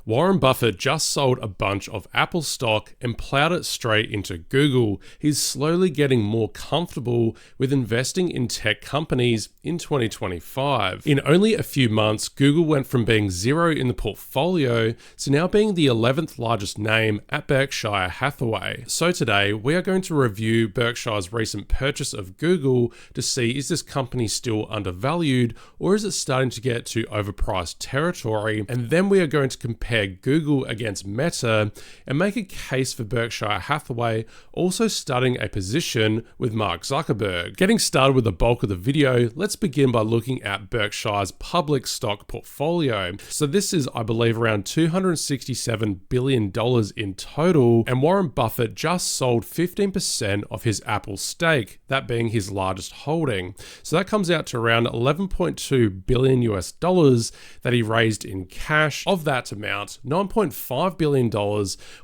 Warren Buffett just sold a bunch of Apple stock and plowed it straight into Google. He's slowly getting more comfortable with investing in tech companies in 2025. In only a few months, Google went from being zero in the portfolio to now being the 11th largest name at Berkshire Hathaway. So today, we are going to review Berkshire's recent purchase of Google to see, is this company still undervalued or is it starting to get to overpriced territory? And then we are going to compare Google against Meta and make a case for Berkshire Hathaway also starting a position with Mark Zuckerberg. Getting started with the bulk of the video, let's begin by looking at Berkshire's public stock portfolio. So this is, I believe, around $267 billion in total, and Warren Buffett just sold 15% of his Apple stake, that being his largest holding. So that comes out to around $11.2 billion US that he raised in cash. Of that amount, $9.5 billion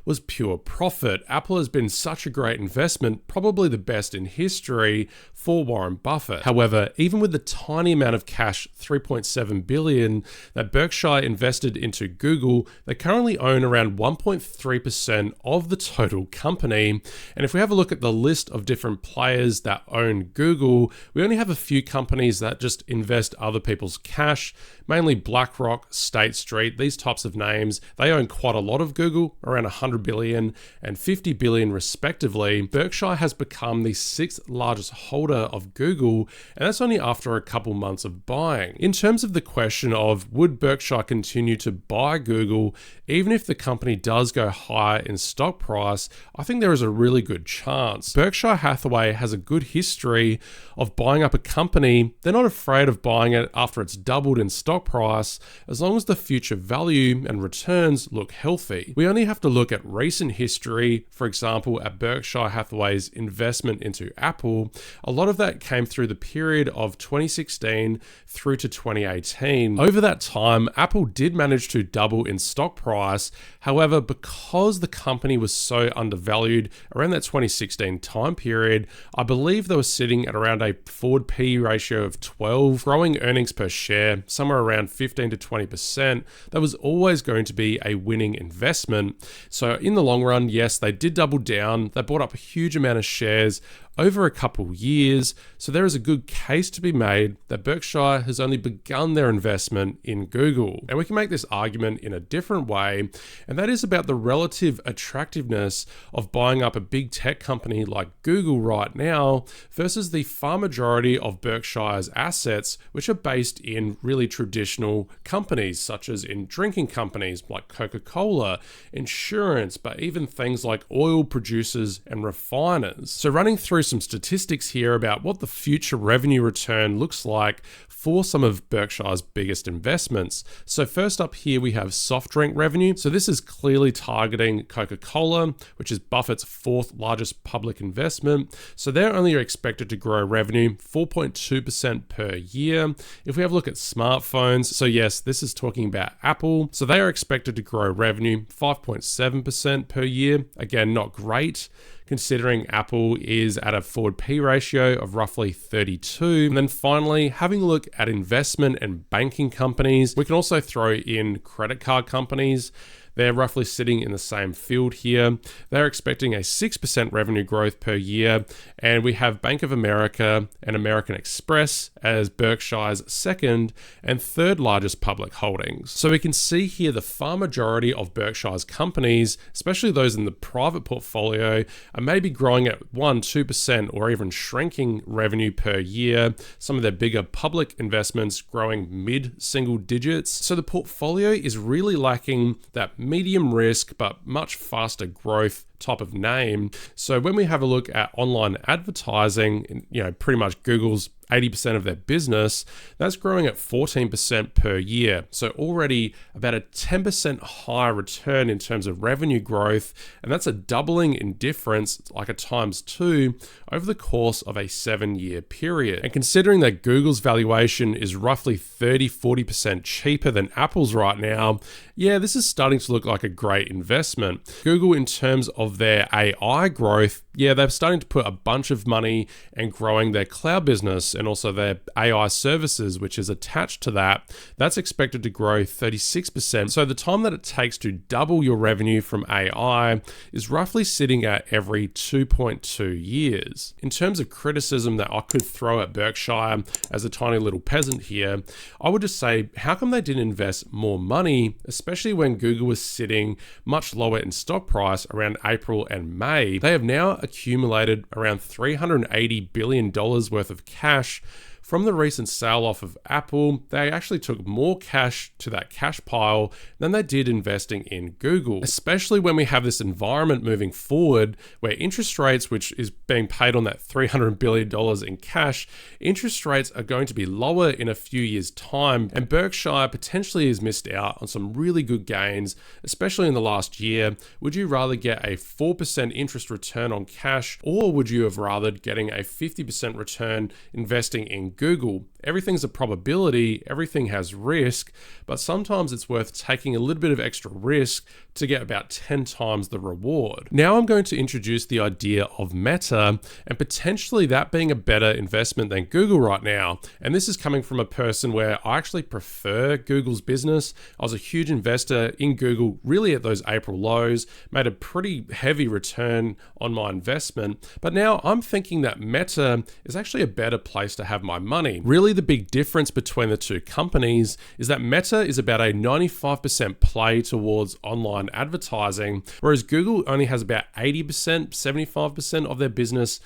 was pure profit. Apple has been such a great investment, probably the best in history for Warren Buffett. However, even with the tiny amount of cash, $3.7 billion, that Berkshire invested into Google, they currently own around 1.3% of the total company. And if we have a look at the list of different players that own Google, we only have a few companies that just invest other people's cash, mainly BlackRock, State Street, these types of names. They own quite a lot of Google, around 100 billion and 50 billion respectively. Berkshire has become the 6th largest holder of Google, and that's only after a couple months of buying. In terms of the question of would Berkshire continue to buy Google, even if the company does go higher in stock price, I think there is a really good chance. Berkshire Hathaway has a good history of buying up a company. They're not afraid of buying it after it's doubled in stock price, as long as the future value and returns look healthy. We only have to look at recent history, for example, at Berkshire Hathaway's investment into Apple. A lot of that came through the period of 2016 through to 2018. Over that time, Apple did manage to double in stock price. However, because the company was so undervalued around that 2016 time period, I believe they were sitting at around a forward PE ratio of 12, growing earnings per share somewhere around 15 to 20%. That was always going to be a winning investment. So in the long run, yes, they did double down. They bought up a huge amount of shares over a couple years. So there is a good case to be made that Berkshire has only begun their investment in Google. And we can make this argument in a different way, and that is about the relative attractiveness of buying up a big tech company like Google right now versus the far majority of Berkshire's assets, which are based in really traditional companies, such as in drinking companies like Coca-Cola, insurance, but even things like oil producers and refiners. So running through some statistics here about what the future revenue return looks like for some of Berkshire's biggest investments. So first up here, we have soft drink revenue. So this is clearly targeting Coca-Cola, which is Buffett's 4th largest public investment. So they're only expected to grow revenue 4.2% per year. If we have a look at smartphones, so yes, this is talking about Apple. So they are expected to grow revenue 5.7% per year. Again, not great, considering Apple is at a forward P ratio of roughly 32. And then finally, having a look at investment and banking companies, we can also throw in credit card companies. They're roughly sitting in the same field here. They're expecting a 6% revenue growth per year. And we have Bank of America and American Express as Berkshire's 2nd and 3rd largest public holdings. So we can see here the far majority of Berkshire's companies, especially those in the private portfolio, are maybe growing at 1-2% or even shrinking revenue per year. Some of their bigger public investments growing mid-single digits. So the portfolio is really lacking that medium risk but much faster growth type of name. So when we have a look at online advertising, pretty much Google's 80% of their business, that's growing at 14% per year. So already about a 10% higher return in terms of revenue growth. And that's a doubling in difference, like a ×2 over the course of a 7-year period. And considering that Google's valuation is roughly 30-40% cheaper than Apple's right now, yeah, this is starting to look like a great investment. Google, in terms of of their AI growth, yeah, they're starting to put a bunch of money and growing their cloud business and also their AI services, which is attached to that. That's expected to grow 36%. So the time that it takes to double your revenue from AI is roughly sitting at every 2.2 years. In terms of criticism that I could throw at Berkshire as a tiny little peasant here, I would just say, how come they didn't invest more money, especially when Google was sitting much lower in stock price around April and May? They have now accumulated around $380 billion worth of cash. From the recent sale off of Apple, they actually took more cash to that cash pile than they did investing in Google, especially when we have this environment moving forward where interest rates, which is being paid on that $300 billion in cash, interest rates are going to be lower in a few years' time, and Berkshire potentially has missed out on some really good gains, especially in the last year. Would you rather get a 4% interest return on cash, or would you have rather getting a 50% return investing in Google? Everything's a probability, everything has risk, but sometimes it's worth taking a little bit of extra risk to get about 10 times the reward. Now I'm going to introduce the idea of Meta and potentially that being a better investment than Google right now. And this is coming from a person where I actually prefer Google's business. I was a huge investor in Google really at those April lows, made a pretty heavy return on my investment, but now I'm thinking that Meta is actually a better place to have my money. Really, the big difference between the two companies is that Meta is about a 95% play towards online advertising, whereas Google only has about 80%, 75% of their business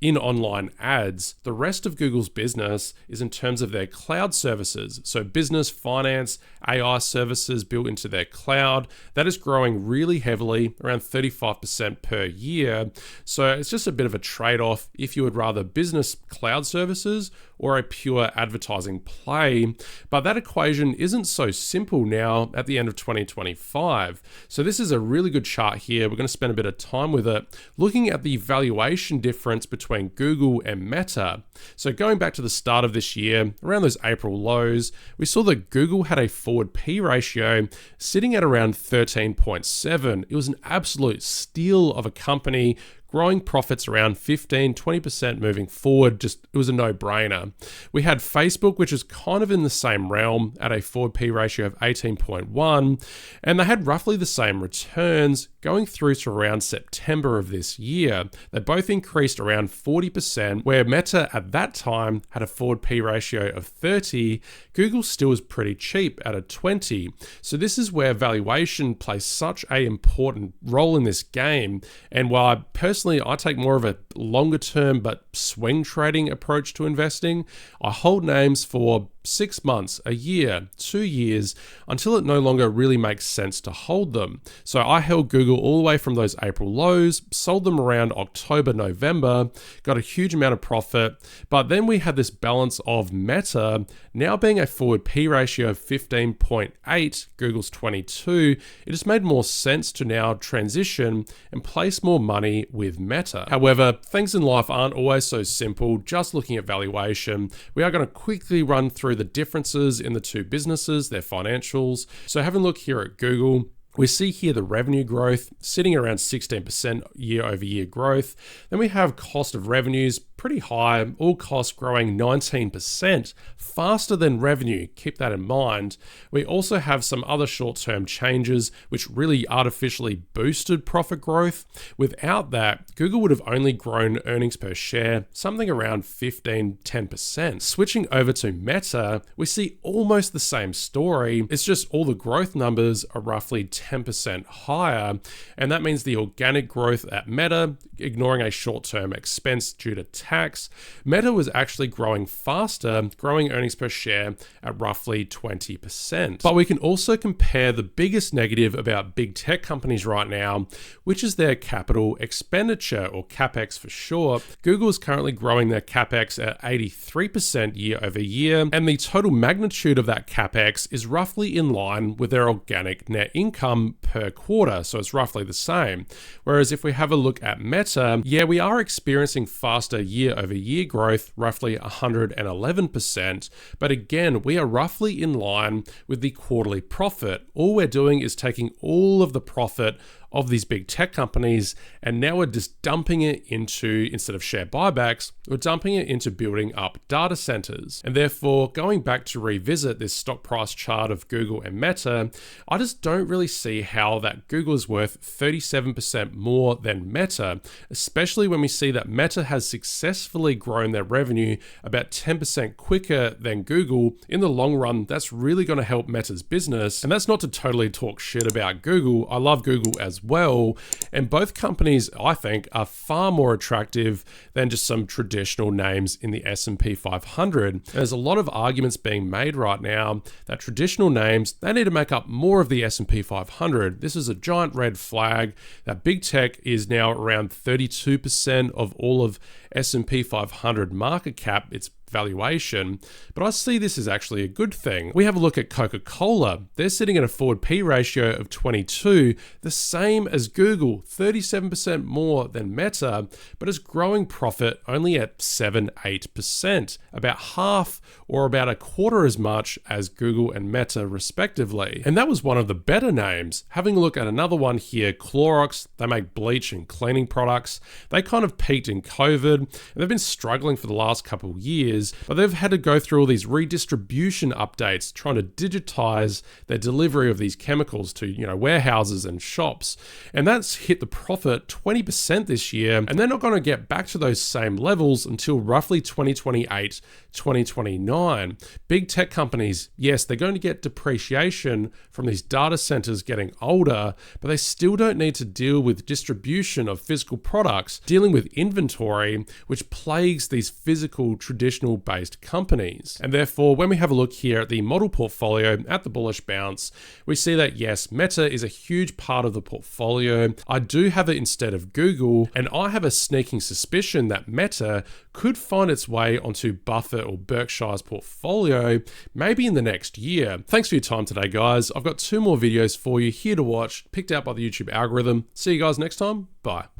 in online ads. The rest of Google's business is in terms of their cloud services. So business, finance, AI services built into their cloud. That is growing really heavily, around 35% per year. So it's just a bit of a trade-off if you would rather business cloud services or a pure advertising play. But that equation isn't so simple now at the end of 2025. So this is a really good chart here. We're going to spend a bit of time with it, looking at the valuation difference between Google and Meta. So going back to the start of this year, around those April lows, we saw that Google had a forward P ratio sitting at around 13.7. It was an absolute steal of a company, growing profits around 15-20% moving forward. Just, it was a no-brainer. We had Facebook, which is kind of in the same realm at a forward P ratio of 18.1, and they had roughly the same returns going through to around September of this year. They both increased around 40%, where Meta at that time had a forward P ratio of 30. Google still was pretty cheap at a 20. So this is where valuation plays such an important role in this game. And while I take more of a longer term but swing trading approach to investing, I hold names for 6 months, a year, 2 years, until it no longer really makes sense to hold them. So I held Google all the way from those April lows, sold them around October, November, got a huge amount of profit, but then we had this balance of Meta now being a forward P ratio of 15.8, Google's 22. It just made more sense to now transition and place more money with Meta. However, things in life aren't always so simple, just looking at valuation. We are going to quickly run through the differences in the two businesses, their financials. So having a look here at Google, we see here the revenue growth sitting around 16% year over year growth. Then we have cost of revenues pretty high, all costs growing 19%, faster than revenue. Keep that in mind. We also have some other short-term changes which really artificially boosted profit growth. Without that, Google would have only grown earnings per share something around 15-10%. Switching over to Meta, we see almost the same story. It's just all the growth numbers are roughly 10% higher, and that means the organic growth at Meta, ignoring a short-term expense due to tax, Meta was actually growing faster, growing earnings per share at roughly 20%. But we can also compare the biggest negative about big tech companies right now, which is their capital expenditure, or CapEx for short. Google is currently growing their CapEx at 83% year over year, and the total magnitude of that CapEx is roughly in line with their organic net income per quarter, so it's roughly the same. Whereas if we have a look at Meta, yeah, we are experiencing faster year year-over-year growth, roughly 111%. But again, we are roughly in line with the quarterly profit. All we're doing is taking all of the profit of these big tech companies, and now we're just dumping it into, instead of share buybacks, we're dumping it into building up data centers. And therefore, going back to revisit this stock price chart of Google and Meta, I just don't really see how that Google is worth 37% more than Meta, especially when we see that Meta has successfully grown their revenue about 10% quicker than Google. In the long run, that's really going to help Meta's business. And that's not to totally talk shit about Google. I love Google as well, and both companies, I think, are far more attractive than just some traditional names in the S&P 500. There's a lot of arguments being made right now that traditional names, they need to make up more of the S&P 500. This is a giant red flag that big tech is now around 32% of all of S&P 500 market cap. It's valuation, but I see this as actually a good thing. We have a look at Coca-Cola. They're sitting at a forward P ratio of 22, the same as Google, 37% more than Meta, but is growing profit only at 7-8%, about half or about a quarter as much as Google and Meta respectively. And that was one of the better names. Having a look at another one here, Clorox, they make bleach and cleaning products. They kind of peaked in COVID, and they've been struggling for the last couple of years, but they've had to go through all these redistribution updates, trying to digitize their delivery of these chemicals to, warehouses and shops. And that's hit the profit 20% this year, and they're not going to get back to those same levels until roughly 2028, 2029. Big tech companies, yes, they're going to get depreciation from these data centers getting older, but they still don't need to deal with distribution of physical products, dealing with inventory, which plagues these physical traditional based companies. And therefore, when we have a look here at the model portfolio at the bullish bounce, we see that yes, Meta is a huge part of the portfolio. I do have it instead of Google, and I have a sneaking suspicion that Meta could find its way onto Buffett or Berkshire's portfolio maybe in the next year. Thanks for your time today, guys. I've got 2 more videos for you here to watch, picked out by the YouTube algorithm. See you guys next time. Bye.